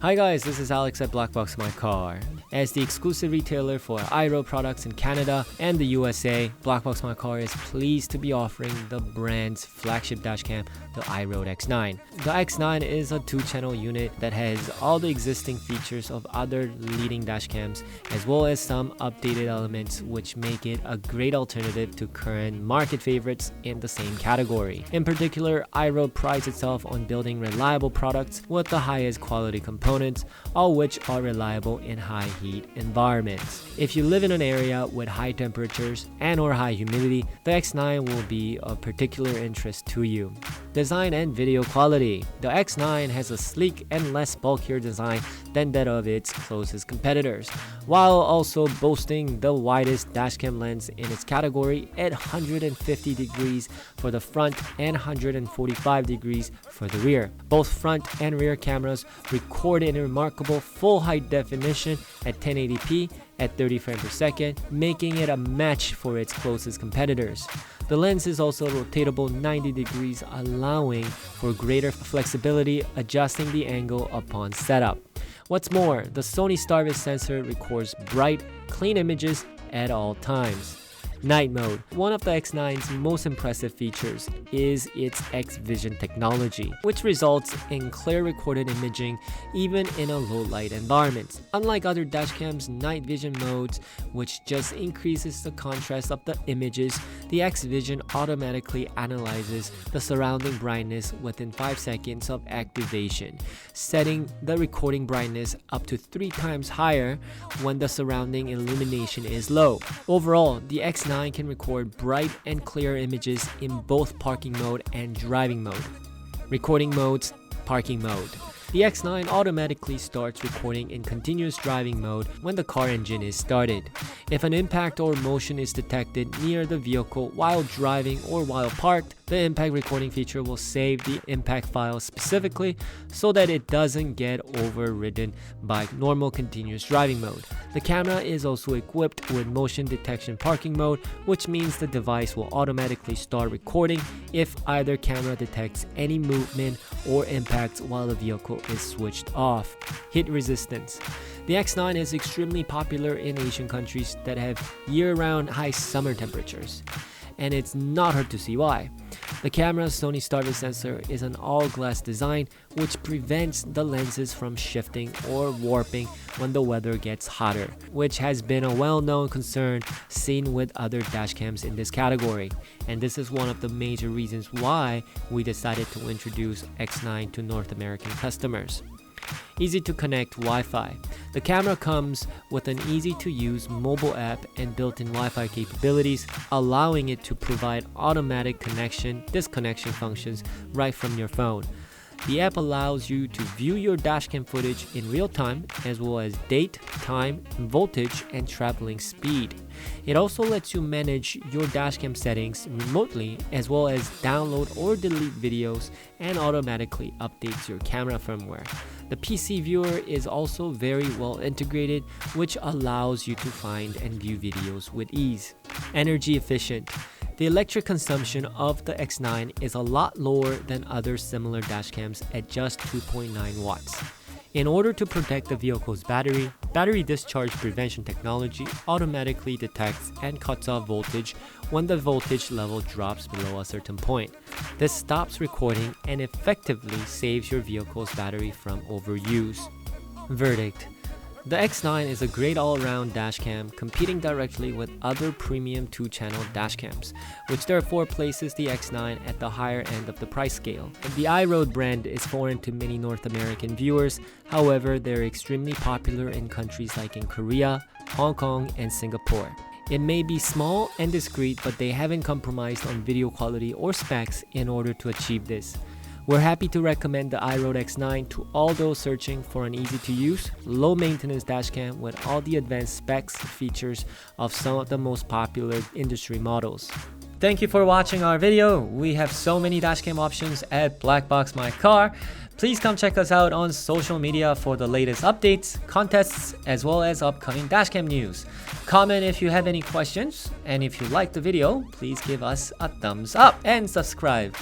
Hi guys, this is Alex at BlackboxMyCar. As the exclusive retailer for IROAD products in Canada and the USA, BlackboxMyCar is pleased to be offering the brand's flagship dashcam, the IROAD X9. The X9 is a 2-channel unit that has all the existing features of other leading dashcams, as well as some updated elements which make it a great alternative to current market favorites in the same category. In particular, IROAD prides itself on building reliable products with the highest quality components, all which are reliable in high heat environments. If you live in an area with high temperatures and or high humidity, the X9 will be of particular interest to you. Design and video quality. The X9 has a sleek and less bulkier design than that of its closest competitors, while also boasting the widest dashcam lens in its category at 150 degrees for the front and 145 degrees for the rear. Both front and rear cameras record in a remarkable full high definition at 1080p at 30 frames per second, making it a match for its closest competitors. The lens is also rotatable 90 degrees, allowing for greater flexibility, adjusting the angle upon setup. What's more, the Sony Starvis sensor records bright, clean images at all times. Night mode. One of the X9's most impressive features is its X-Vision technology, which results in clear recorded imaging even in a low light environment. Unlike other dashcams' night vision modes, which just increases the contrast of the images, the X-Vision automatically analyzes the surrounding brightness within 5 seconds of activation, setting the recording brightness up to 3 times higher when the surrounding illumination is low. Overall, the X9 can record bright and clear images in both parking mode and driving mode. Recording modes, parking mode. The X9 automatically starts recording in continuous driving mode when the car engine is started. If an impact or motion is detected near the vehicle while driving or while parked, the impact recording feature will save the impact file specifically so that it doesn't get overridden by normal continuous driving mode. The camera is also equipped with motion detection parking mode, which means the device will automatically start recording if either camera detects any movement or impacts while the vehicle is switched off. Heat resistance. The X9 is extremely popular in Asian countries that have year-round high summer temperatures, and it's not hard to see why. The camera's Sony Starvis sensor is an all-glass design which prevents the lenses from shifting or warping when the weather gets hotter, which has been a well-known concern seen with other dashcams in this category. And this is one of the major reasons why we decided to introduce X9 to North American customers. Easy to connect Wi-Fi. The camera comes with an easy-to-use mobile app and built-in Wi-Fi capabilities, allowing it to provide automatic connection/disconnection functions right from your phone. The app allows you to view your dashcam footage in real time, as well as date, time, voltage, and traveling speed. It also lets you manage your dashcam settings remotely, as well as download or delete videos, and automatically updates your camera firmware. The PC viewer is also very well integrated, which allows you to find and view videos with ease. Energy efficient. The electric consumption of the X9 is a lot lower than other similar dashcams at just 2.9 watts. In order to protect the vehicle's battery discharge prevention technology automatically detects and cuts off voltage when the voltage level drops below a certain point. This stops recording and effectively saves your vehicle's battery from overuse. Verdict. The X9 is a great all-around dashcam competing directly with other premium 2-channel dashcams, which therefore places the X9 at the higher end of the price scale. The IROAD brand is foreign to many North American viewers, however they're extremely popular in countries like in Korea, Hong Kong, and Singapore. It may be small and discreet, but they haven't compromised on video quality or specs in order to achieve this. We're happy to recommend the IROAD X9 to all those searching for an easy-to-use, low-maintenance dashcam with all the advanced specs and features of some of the most popular industry models. Thank you for watching our video. We have so many dashcam options at BlackboxMyCar. Please come check us out on social media for the latest updates, contests, as well as upcoming dashcam news. Comment if you have any questions, and if you liked the video, please give us a thumbs up and subscribe.